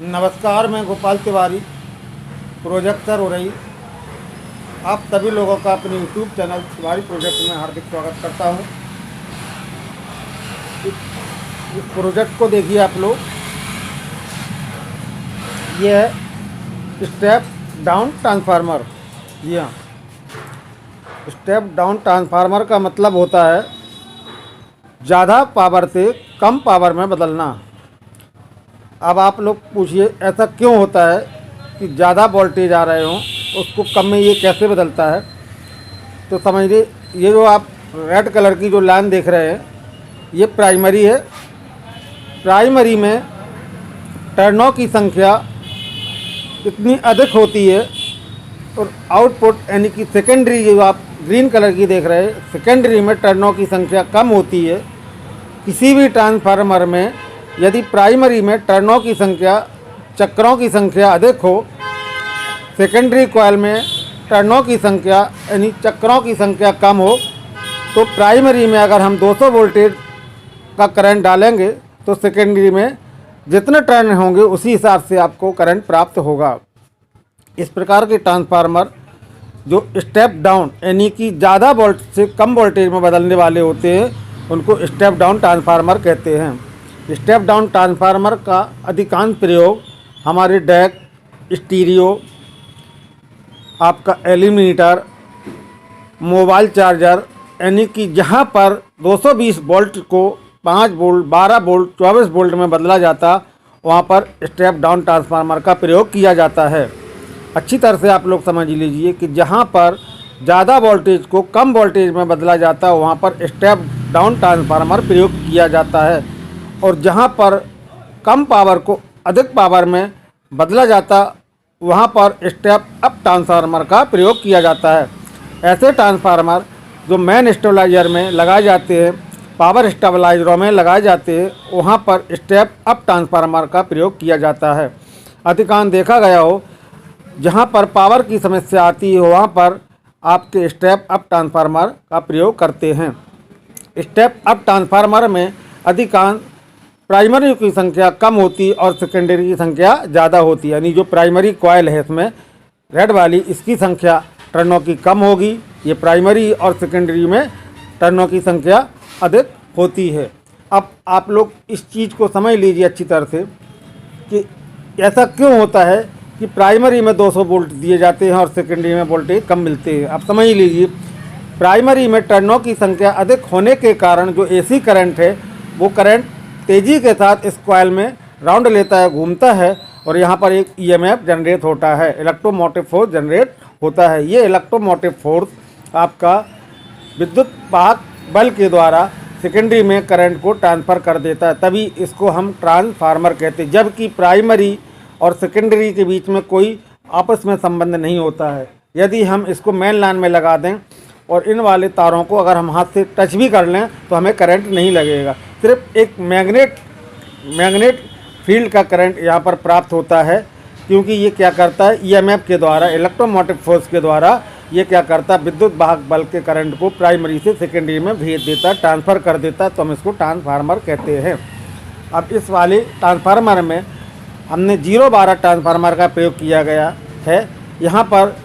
नमस्कार, मैं Gopal Tiwari, project sir हो रही। आप सभी लोगों का अपने यूट्यूब चैनल तिवारी प्रोजेक्ट में हार्दिक स्वागत करता हूं। इस प्रोजेक्ट को देखिए आप लोग, ये है स्टेप डाउन ट्रांसफार्मर। जी हाँ, स्टेप डाउन ट्रांसफार्मर का मतलब होता है ज़्यादा पावर से कम पावर में बदलना। अब आप लोग पूछिए ऐसा क्यों होता है कि ज़्यादा वोल्टेज आ रहे हों उसको कम में ये कैसे बदलता है। तो समझिए, ये जो आप रेड कलर की जो लाइन देख रहे हैं ये प्राइमरी है। प्राइमरी में टर्नों की संख्या इतनी अधिक होती है और आउटपुट यानी कि सेकेंडरी जो आप ग्रीन कलर की देख रहे हैं, सेकेंडरी में टर्नों की संख्या कम होती है। किसी भी ट्रांसफार्मर में यदि प्राइमरी में टर्नों की संख्या, चक्रों की संख्या अधिक हो, सेकेंडरी कॉइल में टर्नों की संख्या यानी चक्रों की संख्या कम हो, तो प्राइमरी में अगर हम 200 वोल्टेज का करंट डालेंगे तो सेकेंडरी में जितने टर्न होंगे उसी हिसाब से आपको करंट प्राप्त होगा। इस प्रकार के ट्रांसफार्मर जो स्टेप डाउन यानी कि ज़्यादा वोल्ट से कम वोल्टेज में बदलने वाले होते हैं उनको स्टेप डाउन ट्रांसफार्मर कहते हैं। स्टेप डाउन ट्रांसफार्मर का अधिकांश प्रयोग हमारे डेक, स्टीरियो, आपका एलिमिनेटर, मोबाइल चार्जर यानी कि जहाँ पर 220 वोल्ट को 5 वोल्ट, 12 वोल्ट, 24 वोल्ट में बदला जाता, वहाँ पर स्टेप डाउन ट्रांसफार्मर का प्रयोग किया जाता है। अच्छी तरह से आप लोग समझ लीजिए कि जहाँ पर ज़्यादा वोल्टेज को कम वोल्टेज में बदला जाता वहाँ पर स्टेप डाउन ट्रांसफार्मर प्रयोग किया जाता है, और जहाँ पर कम पावर को अधिक पावर में बदला जाता वहाँ पर स्टेप अप ट्रांसफार्मर का प्रयोग किया जाता है। ऐसे ट्रांसफार्मर जो मेन स्टेबलाइजर में लगाए जाते हैं, पावर स्टेबलाइजरों में लगाए जाते हैं, वहाँ पर स्टेप अप ट्रांसफार्मर का प्रयोग किया जाता है। अधिकांश देखा गया हो जहाँ पर पावर की समस्या आती है वहाँ पर आपके स्टेप अप ट्रांसफार्मर का प्रयोग करते हैं। स्टेप अप ट्रांसफार्मर में अधिकांश प्राइमरी की संख्या कम होती और सेकेंडरी की संख्या ज़्यादा होती है। यानी जो प्राइमरी कॉइल है इसमें रेड वाली, इसकी संख्या टर्नों की कम होगी, ये प्राइमरी, और सेकेंडरी में टर्नों की संख्या अधिक होती है। अब आप लोग इस चीज़ को समझ लीजिए अच्छी तरह से कि ऐसा क्यों होता है कि प्राइमरी में 200 वोल्ट दिए जाते हैं और सेकेंडरी में वोल्टेज कम मिलते हैं। आप समझ लीजिए, प्राइमरी में टर्नों की संख्या अधिक होने के कारण जो एसी करंट है वो करंट तेज़ी के साथ इस कॉइल में राउंड लेता है, घूमता है, और यहाँ पर एक ईएमएफ जनरेट होता है, इलेक्ट्रोमोटिव फोर्स जनरेट होता है। ये इलेक्ट्रोमोटिव फोर्स आपका विद्युत वाहक बल के द्वारा सेकेंडरी में करंट को ट्रांसफ़र कर देता है, तभी इसको हम ट्रांसफार्मर कहते हैं। जबकि प्राइमरी और सेकेंडरी के बीच में कोई आपस में संबंध नहीं होता है। यदि हम इसको मेन लाइन में लगा दें और इन वाले तारों को अगर हम हाथ से टच भी कर लें तो हमें करंट नहीं लगेगा। सिर्फ एक मैग्नेट फील्ड का करंट यहाँ पर प्राप्त होता है, क्योंकि ये क्या करता है, ईएमएफ के द्वारा, इलेक्ट्रोमोटिव फोर्स के द्वारा ये क्या करता है, विद्युत वाहक बल के करंट को प्राइमरी से सेकेंडरी में भेज देता है, ट्रांसफ़र कर देता है, तो हम इसको ट्रांसफार्मर कहते हैं। अब इस वाले ट्रांसफार्मर में हमने 0-12 ट्रांसफार्मर का प्रयोग किया गया है। यहाँ पर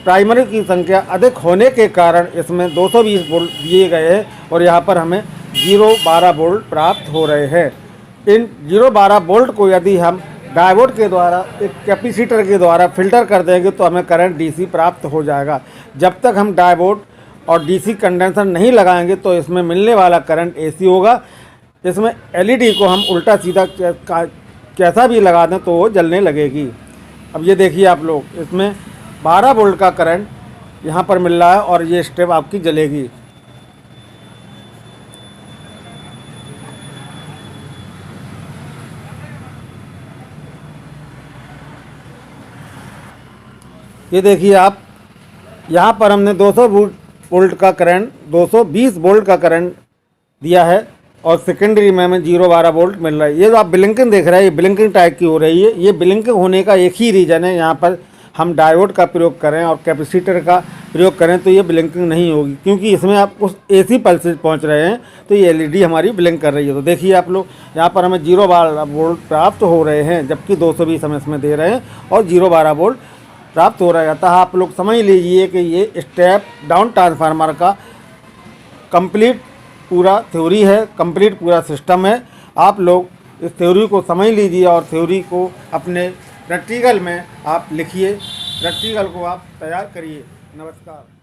प्राइमरी की संख्या अधिक होने के कारण इसमें 220 वोल्ट दिए गए हैं और यहाँ पर हमें 0-12 वोल्ट प्राप्त हो रहे हैं। इन 0-12 वोल्ट को यदि हम डायोड के द्वारा, एक कैपेसिटर के द्वारा फ़िल्टर कर देंगे तो हमें करंट डीसी प्राप्त हो जाएगा। जब तक हम डायोड और डीसी कंडेंसर नहीं लगाएंगे तो इसमें मिलने वाला करंट एसी होगा। इसमें एलईडी को हम उल्टा सीधा कैसा भी लगा दें तो वो जलने लगेगी। अब ये देखिए आप लोग, इसमें 12 वोल्ट का करंट यहाँ पर मिल रहा है और ये स्टेप आपकी जलेगी। ये देखिए आप, यहाँ पर हमने 200 वोल्ट का करंट, 220 वोल्ट का करंट दिया है और सेकेंडरी में हमें 0-12 वोल्ट मिल रहा है। ये जो आप ब्लिंकिंग देख रहे हैं, ये ब्लिंकिंग टाइप की हो रही है। ये ब्लिंकिंग होने का एक ही रीज़न है, यहाँ पर हम डायोड का प्रयोग करें और कैपेसिटर का प्रयोग करें तो ये ब्लिंकिंग नहीं होगी, क्योंकि इसमें आप उस AC पल्सेस पहुंच रहे हैं तो ये LED हमारी ब्लिंक कर रही है। तो देखिए आप लोग, यहाँ पर हमें 0-12 वोल्ट प्राप्त हो रहे हैं, जबकि 220 हम इसमें दे रहे हैं और 0-12 वोल्ट प्राप्त हो रहा है। अतः आप लोग समझ लीजिए कि ये स्टेप डाउन ट्रांसफार्मर का कंप्लीट पूरा थ्योरी है, कंप्लीट पूरा सिस्टम है। आप लोग इस थ्योरी को समझ लीजिए और थ्योरी को अपने प्रैक्टिकल में आप लिखिए, प्रैक्टिकल को आप तैयार करिए। नमस्कार।